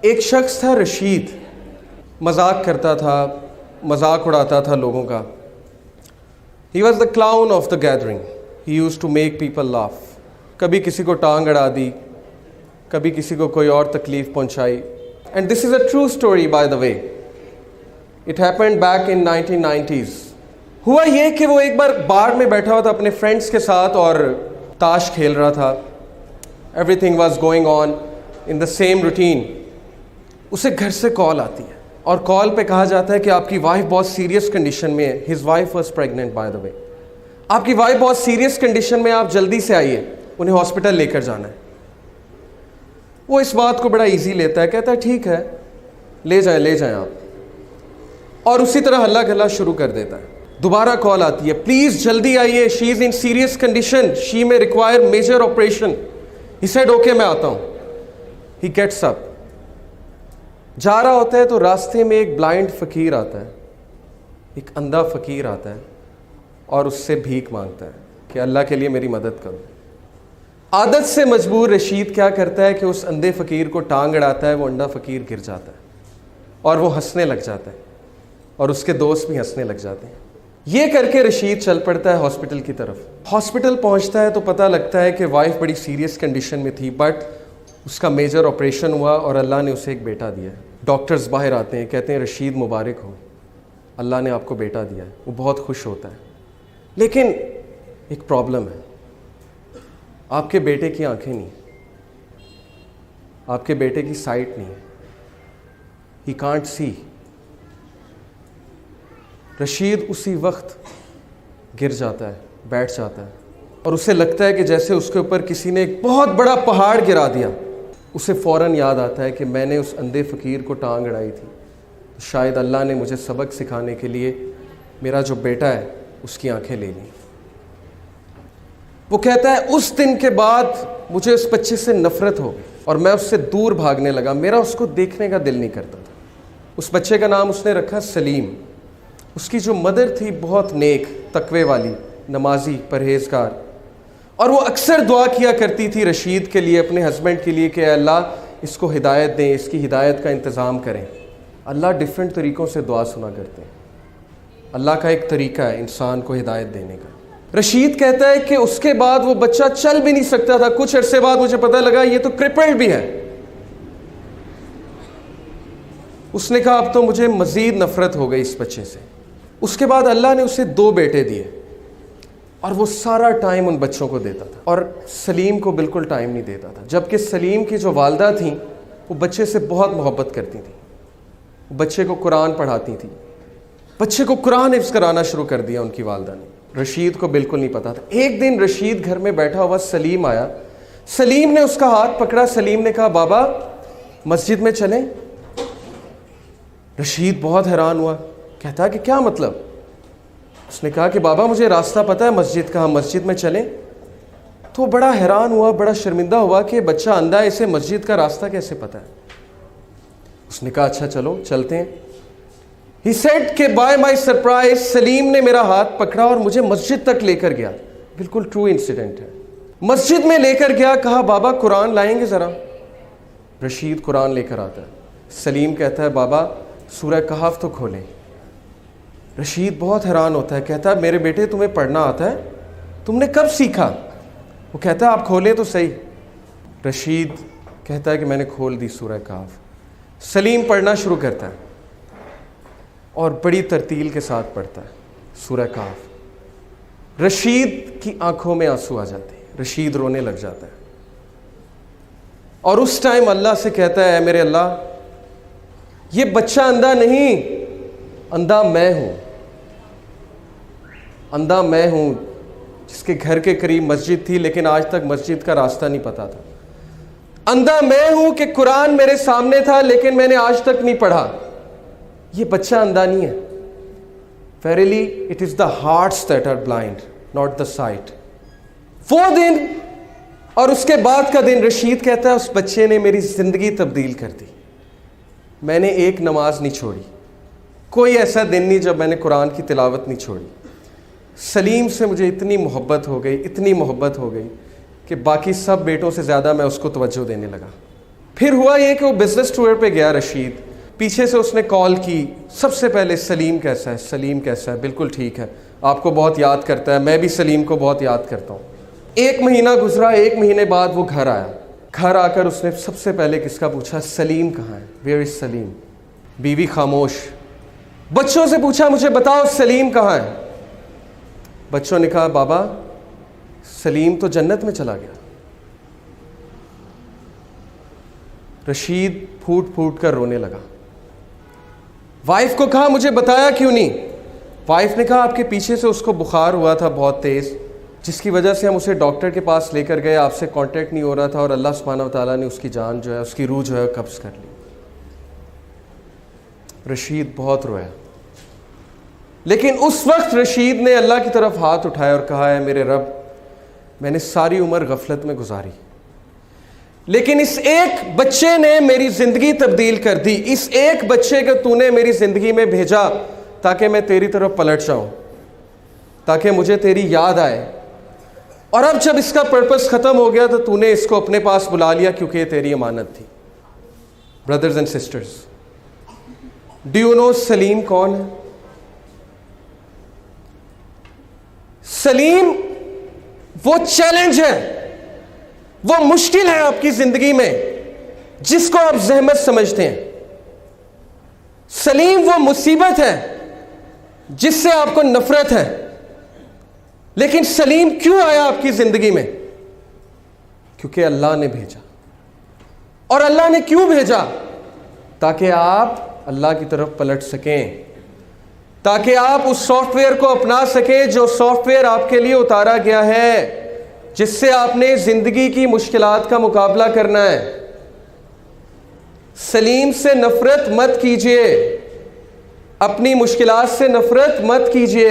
ایک شخص تھا رشید، مذاق کرتا تھا، مذاق اڑاتا تھا لوگوں کا. He was the clown of the gathering. He used to make people laugh. کبھی کسی کو ٹانگ اڑا دی، کبھی کسی کو کوئی اور تکلیف پہنچائی. And this is a true story by the way. It happened back in 1990s. ہوا یہ کہ وہ ایک بار بار میں بیٹھا ہوا تھا اپنے فرینڈس کے ساتھ اور تاش کھیل رہا تھا. Everything was going on in the same routine. اسے گھر سے کال آتی ہے اور کال پہ کہا جاتا ہے کہ آپ کی وائف بہت سیریس کنڈیشن میں ہے. His wife was pregnant by the way. آپ کی وائف بہت سیریس کنڈیشن میں، آپ جلدی سے آئیے، انہیں ہاسپٹل لے کر جانا ہے. وہ اس بات کو بڑا ایزی لیتا ہے، کہتا ہے ٹھیک ہے لے جائیں آپ، اور اسی طرح ہلا گلا شروع کر دیتا ہے. دوبارہ کال آتی ہے، پلیز جلدی آئیے، شی از ان serious condition, she may require major operation. He said okay میں آتا ہوں. ہی گیٹس اپ، جا رہا ہوتا ہے تو راستے میں ایک بلائنڈ فقیر آتا ہے، ایک اندھا فقیر آتا ہے اور اس سے بھیک مانگتا ہے کہ اللہ کے لیے میری مدد کرو. عادت سے مجبور رشید کیا کرتا ہے کہ اس اندھے فقیر کو ٹانگ اڑاتا ہے. وہ اندھا فقیر گر جاتا ہے اور وہ ہنسنے لگ جاتا ہے اور اس کے دوست بھی ہنسنے لگ جاتے ہیں. یہ کر کے رشید چل پڑتا ہے ہاسپٹل کی طرف. ہاسپٹل پہنچتا ہے تو پتہ لگتا ہے کہ وائف بڑی سیریس کنڈیشن میں تھی، بٹ اس کا میجر آپریشن ہوا اور اللہ نے اسے ایک بیٹا دیا ہے. ڈاکٹرز باہر آتے ہیں، کہتے ہیں رشید مبارک ہو، اللہ نے آپ کو بیٹا دیا ہے. وہ بہت خوش ہوتا ہے. لیکن ایک پرابلم ہے، آپ کے بیٹے کی آنکھیں نہیں، آپ کے بیٹے کی سائٹ نہیں، ہی کانٹ سی. رشید اسی وقت گر جاتا ہے، بیٹھ جاتا ہے اور اسے لگتا ہے کہ جیسے اس کے اوپر کسی نے ایک بہت بڑا پہاڑ گرا دیا. اسے فوراً یاد آتا ہے کہ میں نے اس اندھے فقیر کو ٹانگ اڑائی تھی، شاید اللہ نے مجھے سبق سکھانے کے لیے میرا جو بیٹا ہے اس کی آنکھیں لے لیں. وہ کہتا ہے اس دن کے بعد مجھے اس بچے سے نفرت ہو گئی اور میں اس سے دور بھاگنے لگا. میرا اس کو دیکھنے کا دل نہیں کرتا تھا. اس بچے کا نام اس نے رکھا سلیم. اس کی جو مدر تھی بہت نیک، تقوی والی، نمازی، پرہیزگار، اور وہ اکثر دعا کیا کرتی تھی رشید کے لیے، اپنے ہسبینڈ کے لیے، کہ اے اللہ اس کو ہدایت دیں، اس کی ہدایت کا انتظام کریں. اللہ ڈیفرنٹ طریقوں سے دعا سنا کرتے ہیں. اللہ کا ایک طریقہ ہے انسان کو ہدایت دینے کا. رشید کہتا ہے کہ اس کے بعد وہ بچہ چل بھی نہیں سکتا تھا. کچھ عرصے بعد مجھے پتہ لگا یہ تو کرپلڈ بھی ہے. اس نے کہا اب تو مجھے مزید نفرت ہو گئی اس بچے سے. اس کے بعد اللہ نے اسے 2 بیٹے دیے اور وہ سارا ٹائم ان بچوں کو دیتا تھا اور سلیم کو بالکل ٹائم نہیں دیتا تھا. جبکہ سلیم کی جو والدہ تھیں وہ بچے سے بہت محبت کرتی تھیں، بچے کو قرآن پڑھاتی تھی، بچے کو قرآن حفظ کرانا شروع کر دیا ان کی والدہ نے. رشید کو بالکل نہیں پتا تھا. ایک دن رشید گھر میں بیٹھا ہوا، سلیم آیا. سلیم نے اس کا ہاتھ پکڑا. سلیم نے کہا بابا مسجد میں چلیں. رشید بہت حیران ہوا، کہتا کہ کیا مطلب؟ اس نے کہا کہ بابا مجھے راستہ پتہ ہے مسجد کا، ہم مسجد میں چلیں. تو بڑا حیران ہوا، بڑا شرمندہ ہوا کہ بچہ اندھا ہے، اسے مسجد کا راستہ کیسے پتہ ہے. اس نے کہا اچھا چلو چلتے ہیں. He said کہ by my surprise سلیم نے میرا ہاتھ پکڑا اور مجھے مسجد تک لے کر گیا. بالکل ٹرو انسیڈنٹ ہے. مسجد میں لے کر گیا، کہا بابا قرآن لائیں گے ذرا. رشید قرآن لے کر آتا ہے. سلیم کہتا ہے بابا سورہ کہف تو کھولیں. رشید بہت حیران ہوتا ہے، کہتا ہے میرے بیٹے تمہیں پڑھنا آتا ہے؟ تم نے کب سیکھا؟ وہ کہتا ہے آپ کھولیں تو صحیح. رشید کہتا ہے کہ میں نے کھول دی سورہ کہف. سلیم پڑھنا شروع کرتا ہے اور بڑی ترتیل کے ساتھ پڑھتا ہے سورہ کہف. رشید کی آنکھوں میں آنسو آ جاتے ہیں، رشید رونے لگ جاتا ہے اور اس ٹائم اللہ سے کہتا ہے اے میرے اللہ یہ بچہ اندھا نہیں، اندھا میں ہوں. اندھا میں ہوں جس کے گھر کے قریب مسجد تھی لیکن آج تک مسجد کا راستہ نہیں پتا تھا. اندھا میں ہوں کہ قرآن میرے سامنے تھا لیکن میں نے آج تک نہیں پڑھا. یہ بچہ اندھا نہیں ہے. Verily it is the hearts that are blind, not the sight. وہ دن اور اس کے بعد کا دن، رشید کہتا ہے اس بچے نے میری زندگی تبدیل کر دی. میں نے ایک نماز نہیں چھوڑی، کوئی ایسا دن نہیں جب میں نے قرآن کی تلاوت نہیں چھوڑی. سلیم سے مجھے اتنی محبت ہو گئی کہ باقی سب بیٹوں سے زیادہ میں اس کو توجہ دینے لگا. پھر ہوا یہ کہ وہ بزنس ٹور پہ گیا رشید، پیچھے سے اس نے کال کی، سب سے پہلے سلیم کیسا ہے، سلیم کیسا ہے، بالکل ٹھیک ہے، آپ کو بہت یاد کرتا ہے، میں بھی سلیم کو بہت یاد کرتا ہوں۔ 1 مہینہ گزرا، 1 مہینے بعد وہ گھر آیا، گھر آ کر اس نے سب سے پہلے کس کا پوچھا؟ سلیم کہاں ہے، ویئر از سلیم؟ بیوی خاموش، بچوں سے پوچھا مجھے بتاؤ سلیم کہاں ہے؟ بچوں نے کہا بابا سلیم تو جنت میں چلا گیا۔ رشید پھوٹ پھوٹ کر رونے لگا۔ وائف کو کہا مجھے بتایا کیوں نہیں؟ وائف نے کہا آپ کے پیچھے سے اس کو بخار ہوا تھا بہت تیز، جس کی وجہ سے ہم اسے ڈاکٹر کے پاس لے کر گئے، آپ سے کانٹیکٹ نہیں ہو رہا تھا، اور اللہ سبحانہ و تعالیٰ نے اس کی جان جو ہے، اس کی روح جو ہے قبض کر لی۔ رشید بہت رویا، لیکن اس وقت رشید نے اللہ کی طرف ہاتھ اٹھایا اور کہا ہے میرے رب، میں نے ساری عمر غفلت میں گزاری، لیکن اس ایک بچے نے میری زندگی تبدیل کر دی، اس ایک بچے کو تو نے میری زندگی میں بھیجا تاکہ میں تیری طرف پلٹ جاؤں، تاکہ مجھے تیری یاد آئے، اور اب جب اس کا پرپس ختم ہو گیا تو نے اس کو اپنے پاس بلا لیا کیونکہ یہ تیری امانت تھی۔ Brothers and sisters, do you know Salim کون ہے؟ سلیم وہ چیلنج ہے، وہ مشکل ہے آپ کی زندگی میں جس کو آپ زحمت سمجھتے ہیں۔ سلیم وہ مصیبت ہے جس سے آپ کو نفرت ہے، لیکن سلیم کیوں آیا آپ کی زندگی میں؟ کیونکہ اللہ نے بھیجا۔ اور اللہ نے کیوں بھیجا؟ تاکہ آپ اللہ کی طرف پلٹ سکیں، تاکہ آپ اس سافٹ ویئر کو اپنا سکیں جو سافٹ ویئر آپ کے لیے اتارا گیا ہے، جس سے آپ نے زندگی کی مشکلات کا مقابلہ کرنا ہے۔ سلیم سے نفرت مت کیجیے، اپنی مشکلات سے نفرت مت کیجیے،